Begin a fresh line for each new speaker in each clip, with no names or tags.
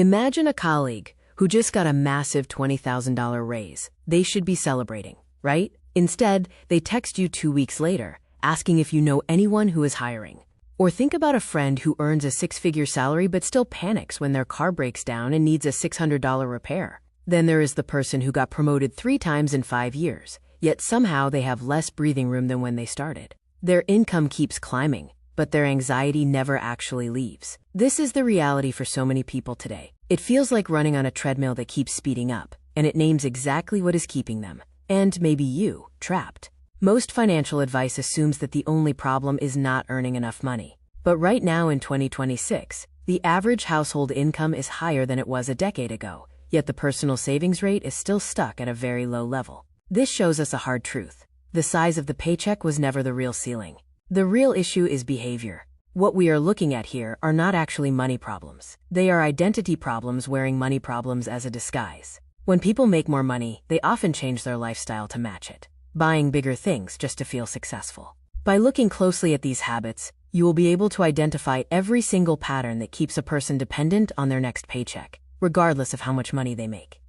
Imagine a colleague who just got a massive $20,000 raise. They should be celebrating, right? Instead, they text you 2 weeks later, asking if you know anyone who is hiring. Or think about a friend who earns a six-figure salary but still panics when their car breaks down and needs a $600 repair. Then there is the person who got promoted 3 times in 5 years, yet somehow they have less breathing room than when they started. Their income keeps climbing, but their anxiety never actually leaves. This is the reality for so many people today. It feels like running on a treadmill that keeps speeding up, and it names exactly what is keeping them, and maybe you, trapped. Most financial advice assumes that the only problem is not earning enough money. But right now in 2026, the average household income is higher than it was a decade ago, yet the personal savings rate is still stuck at a very low level. This shows us a hard truth. The size of the paycheck was never the real ceiling. The real issue is behavior. What we are looking at here are not actually money problems. They are identity problems wearing money problems as a disguise. When people make more money, they often change their lifestyle to match it, buying bigger things just to feel successful. By looking closely at these habits, you will be able to identify every single pattern that keeps a person dependent on their next paycheck, regardless of how much money they make.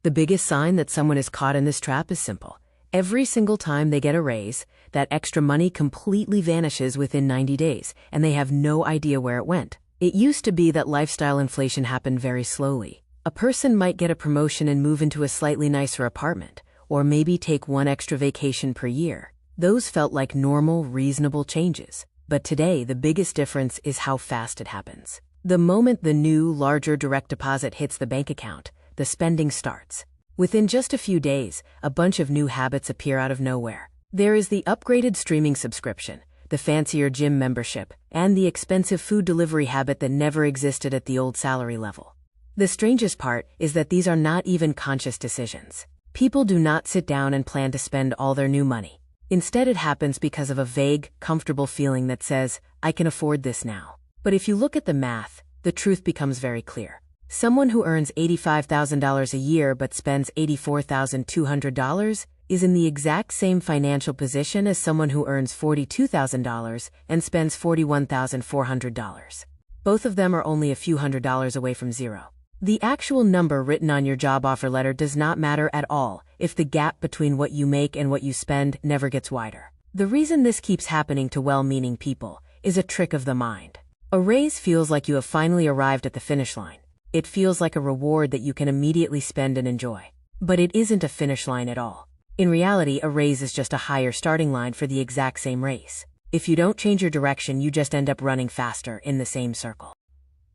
The biggest sign that someone is caught in this trap is simple. Every single time they get a raise, that extra money completely vanishes within 90 days, and they have no idea where it went. It used to be that lifestyle inflation happened very slowly. A person might get a promotion and move into a slightly nicer apartment, or maybe take 1 extra vacation per year. Those felt like normal, reasonable changes. But today, the biggest difference is how fast it happens. The moment the new, larger direct deposit hits the bank account, the spending starts. Within just a few days, a bunch of new habits appear out of nowhere. There is the upgraded streaming subscription, the fancier gym membership, and the expensive food delivery habit that never existed at the old salary level. The strangest part is that these are not even conscious decisions. People do not sit down and plan to spend all their new money. Instead, it happens because of a vague, comfortable feeling that says, I can afford this now. But if you look at the math, the truth becomes very clear. Someone who earns $85,000 a year but spends $84,200 is in the exact same financial position as someone who earns $42,000 and spends $41,400. Both of them are only a few $100s away from zero. The actual number written on your job offer letter does not matter at all if the gap between what you make and what you spend never gets wider. The reason this keeps happening to well-meaning people is a trick of the mind. A raise feels like you have finally arrived at the finish line. It feels like a reward that you can immediately spend and enjoy. But it isn't a finish line at all. In reality, a raise is just a higher starting line for the exact same race. If you don't change your direction, you just end up running faster in the same circle.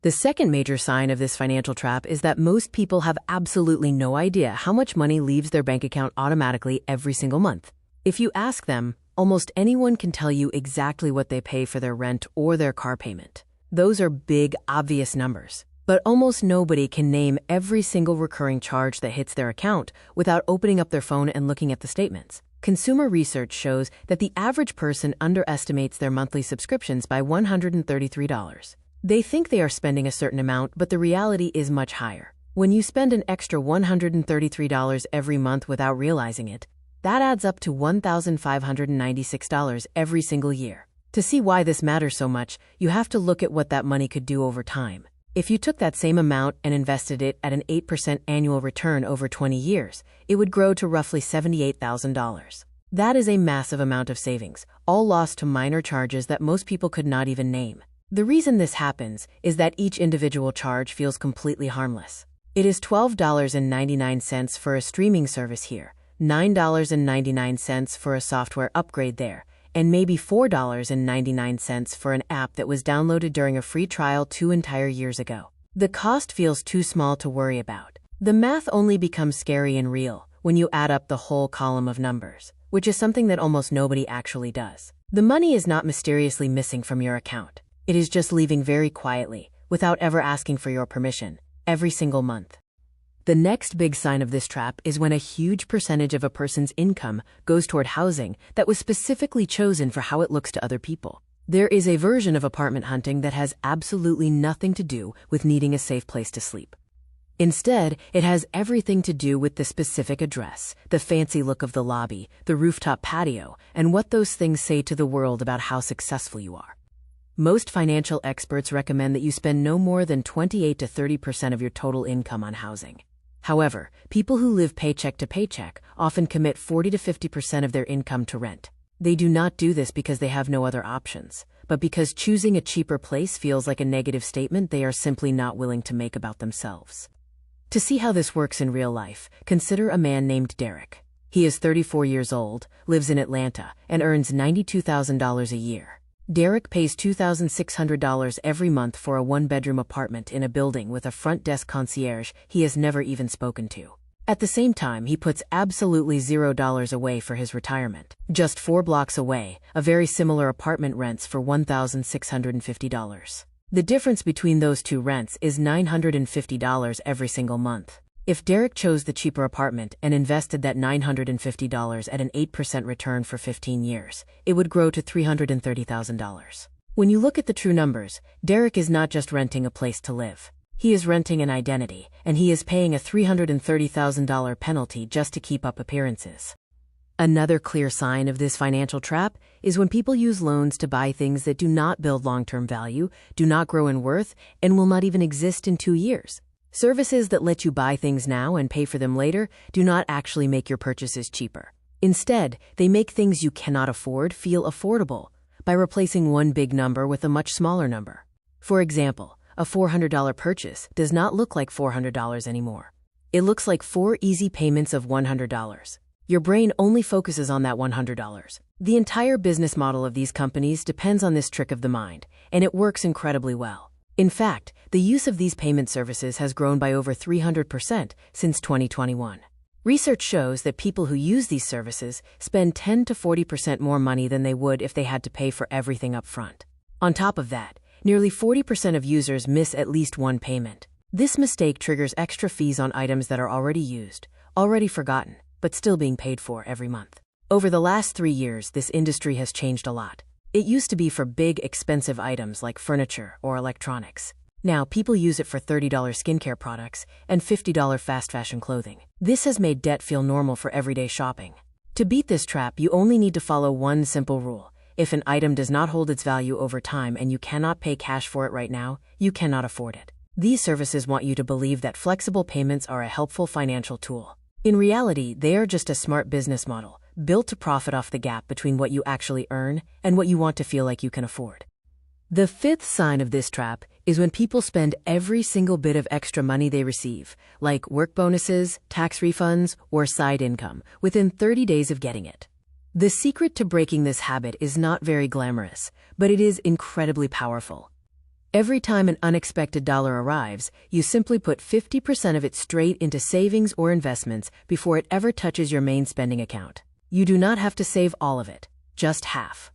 The second major sign of this financial trap is that most people have absolutely no idea how much money leaves their bank account automatically every single month. If you ask them, almost anyone can tell you exactly what they pay for their rent or their car payment. Those are big, obvious numbers. But almost nobody can name every single recurring charge that hits their account without opening up their phone and looking at the statements. Consumer research shows that the average person underestimates their monthly subscriptions by $133. They think they are spending a certain amount, but the reality is much higher. When you spend an extra $133 every month without realizing it, that adds up to $1,596 every single year. To see why this matters so much, you have to look at what that money could do over time. If you took that same amount and invested it at an 8% annual return over 20 years, it would grow to roughly $78,000. That is a massive amount of savings, all lost to minor charges that most people could not even name. The reason this happens is that each individual charge feels completely harmless. It is $12.99 for a streaming service here, $9.99 for a software upgrade there, and maybe $4.99 for an app that was downloaded during a free trial 2 entire years ago. The cost feels too small to worry about. The math only becomes scary and real when you add up the whole column of numbers, which is something that almost nobody actually does. The money is not mysteriously missing from your account. It is just leaving very quietly, without ever asking for your permission, every single month. The next big sign of this trap is when a huge percentage of a person's income goes toward housing that was specifically chosen for how it looks to other people. There is a version of apartment hunting that has absolutely nothing to do with needing a safe place to sleep. Instead, it has everything to do with the specific address, the fancy look of the lobby, the rooftop patio, and what those things say to the world about how successful you are. Most financial experts recommend that you spend no more than 28 to 30% of your total income on housing. However, people who live paycheck to paycheck often commit 40 to 50% of their income to rent. They do not do this because they have no other options, but because choosing a cheaper place feels like a negative statement they are simply not willing to make about themselves. To see how this works in real life, consider a man named Derek. He is 34 years old, lives in Atlanta, and earns $92,000 a year. Derek pays $2,600 every month for a one-bedroom apartment in a building with a front desk concierge he has never even spoken to. At the same time, he puts absolutely $0 away for his retirement. Just 4 blocks away, a very similar apartment rents for $1,650. The difference between those two rents is $950 every single month. If Derek chose the cheaper apartment and invested that $950 at an 8% return for 15 years, it would grow to $330,000. When you look at the true numbers, Derek is not just renting a place to live. He is renting an identity, and he is paying a $330,000 penalty just to keep up appearances. Another clear sign of this financial trap is when people use loans to buy things that do not build long-term value, do not grow in worth, and will not even exist in 2 years. Services that let you buy things now and pay for them later do not actually make your purchases cheaper. Instead, they make things you cannot afford feel affordable by replacing one big number with a much smaller number. For example, a $400 purchase does not look like $400 anymore. It looks like 4 easy payments of $100. Your brain only focuses on that $100. The entire business model of these companies depends on this trick of the mind, and it works incredibly well. In fact, the use of these payment services has grown by over 300% since 2021. Research shows that people who use these services spend 10 to 40% more money than they would if they had to pay for everything up front. On top of that, nearly 40% of users miss at least one payment. This mistake triggers extra fees on items that are already used, already forgotten, but still being paid for every month. Over the last 3 years, this industry has changed a lot. It used to be for big, expensive items like furniture or electronics. Now, people use it for $30 skincare products and $50 fast fashion clothing. This has made debt feel normal for everyday shopping. To beat this trap, you only need to follow one simple rule. If an item does not hold its value over time and you cannot pay cash for it right now, you cannot afford it. These services want you to believe that flexible payments are a helpful financial tool. In reality, they are just a smart business model, built to profit off the gap between what you actually earn and what you want to feel like you can afford. The fifth sign of this trap is when people spend every single bit of extra money they receive, like work bonuses, tax refunds, or side income, within 30 days of getting it. The secret to breaking this habit is not very glamorous, but it is incredibly powerful. Every time an unexpected dollar arrives, you simply put 50% of it straight into savings or investments before it ever touches your main spending account. You do not have to save all of it, just half.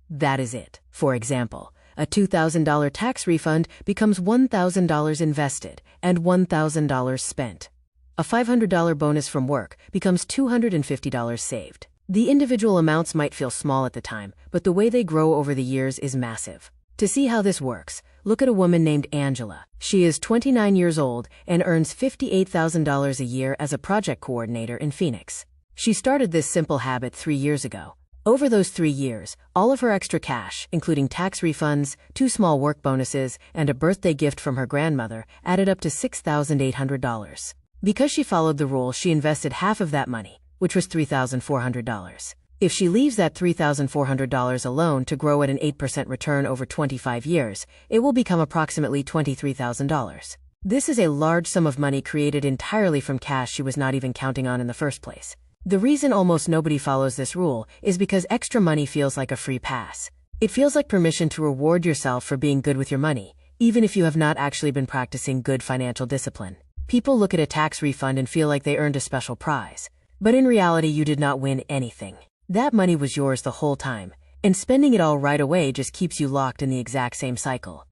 That is it. For example, a $2,000 tax refund becomes $1,000 invested and $1,000 spent. A $500 bonus from work becomes $250 saved. The individual amounts might feel small at the time, but the way they grow over the years is massive. To see how this works, look at a woman named Angela. She is 29 years old and earns $58,000 a year as a project coordinator in Phoenix. She started this simple habit 3 years ago. Over those 3 years, all of her extra cash, including tax refunds, 2 small work bonuses, and a birthday gift from her grandmother, added up to $6,800. Because she followed the rule, she invested half of that money, which was $3,400. If she leaves that $3,400 alone to grow at an 8% return over 25 years, it will become approximately $23,000. This is a large sum of money created entirely from cash she was not even counting on in the first place. The reason almost nobody follows this rule is because extra money feels like a free pass. It feels like permission to reward yourself for being good with your money, even if you have not actually been practicing good financial discipline. People look at a tax refund and feel like they earned a special prize. But in reality, you did not win anything. That money was yours the whole time, and spending it all right away just keeps you locked in the exact same cycle.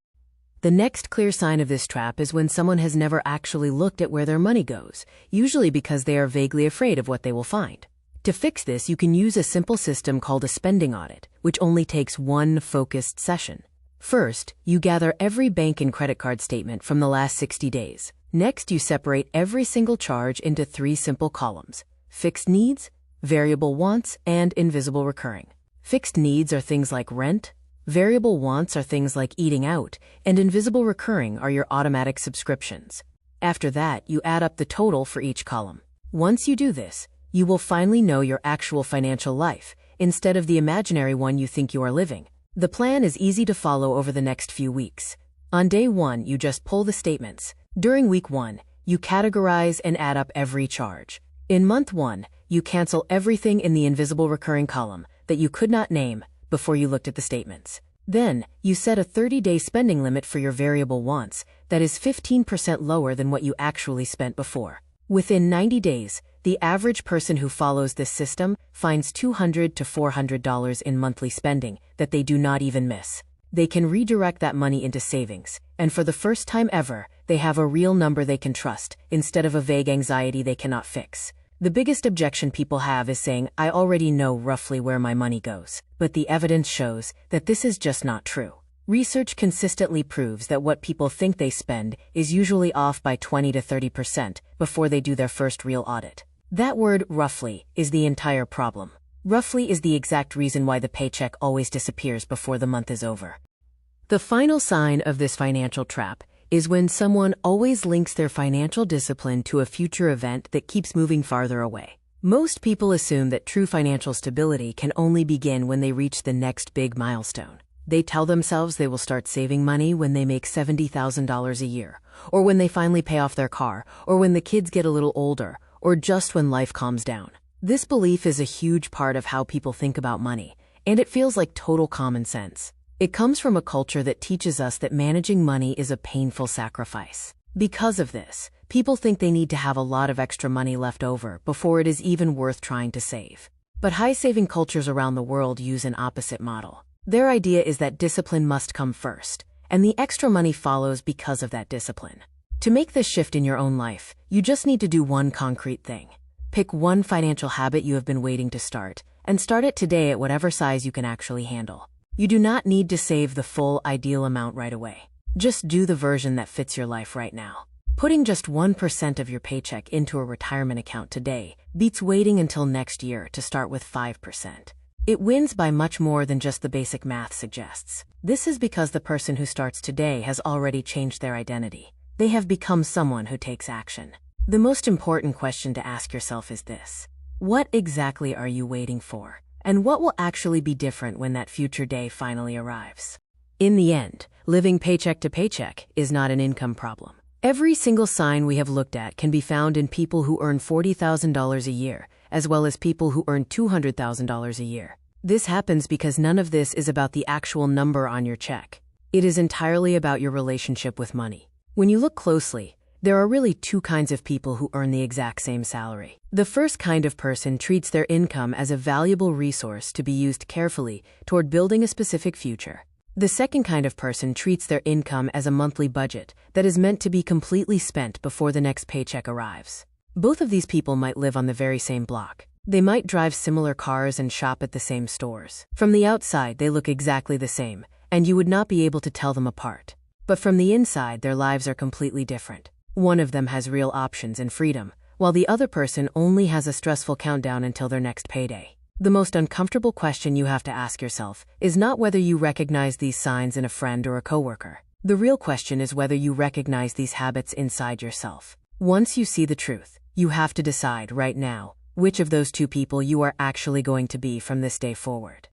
The next clear sign of this trap is when someone has never actually looked at where their money goes, usually because they are vaguely afraid of what they will find. To fix this, you can use a simple system called a spending audit, which only takes one focused session. First, you gather every bank and credit card statement from the last 60 days. Next, you separate every single charge into 3 simple columns: fixed needs, variable wants, and invisible recurring. Fixed needs are things like rent, Variable wants are things like eating out, and invisible recurring are your automatic subscriptions. After that, you add up the total for each column. Once you do this, you will finally know your actual financial life, instead of the imaginary one you think you are living. The plan is easy to follow over the next few weeks. On day 1, you just pull the statements. During week 1, you categorize and add up every charge. In month 1, you cancel everything in the invisible recurring column that you could not name before you looked at the statements. Then, you set a 30-day spending limit for your variable wants that is 15% lower than what you actually spent before. Within 90 days, the average person who follows this system finds $200 to $400 in monthly spending that they do not even miss. They can redirect that money into savings, and for the first time ever, they have a real number they can trust instead of a vague anxiety they cannot fix. The biggest objection people have is saying, I already know roughly where my money goes. But the evidence shows that this is just not true. Research consistently proves that what people think they spend is usually off by 20 to 30% before they do their first real audit. That word, roughly, is the entire problem. Roughly is the exact reason why the paycheck always disappears before the month is over. The final sign of this financial trap is when someone always links their financial discipline to a future event that keeps moving farther away. Most people assume that true financial stability can only begin when they reach the next big milestone. They tell themselves they will start saving money when they make $70,000 a year, or when they finally pay off their car, or when the kids get a little older, or just when life calms down. This belief is a huge part of how people think about money, and it feels like total common sense. It comes from a culture that teaches us that managing money is a painful sacrifice. Because of this, people think they need to have a lot of extra money left over before it is even worth trying to save. But high-saving cultures around the world use an opposite model. Their idea is that discipline must come first, and the extra money follows because of that discipline. To make this shift in your own life, you just need to do one concrete thing. Pick one financial habit you have been waiting to start, and start it today at whatever size you can actually handle. You do not need to save the full ideal amount right away. Just do the version that fits your life right now. Putting just 1% of your paycheck into a retirement account today beats waiting until next year to start with 5%. It wins by much more than just the basic math suggests. This is because the person who starts today has already changed their identity. They have become someone who takes action. The most important question to ask yourself is this: what exactly are you waiting for? And what will actually be different when that future day finally arrives? In the end, living paycheck to paycheck is not an income problem. Every single sign we have looked at can be found in people who earn $40,000 a year, as well as people who earn $200,000 a year. This happens because none of this is about the actual number on your check. It is entirely about your relationship with money. When you look closely, there are really two kinds of people who earn the exact same salary. The first kind of person treats their income as a valuable resource to be used carefully toward building a specific future. The second kind of person treats their income as a monthly budget that is meant to be completely spent before the next paycheck arrives. Both of these people might live on the very same block. They might drive similar cars and shop at the same stores. From the outside, they look exactly the same, and you would not be able to tell them apart. But from the inside, their lives are completely different. One of them has real options and freedom, while the other person only has a stressful countdown until their next payday. The most uncomfortable question you have to ask yourself is not whether you recognize these signs in a friend or a coworker. The real question is whether you recognize these habits inside yourself. Once you see the truth, you have to decide right now which of those two people you are actually going to be from this day forward.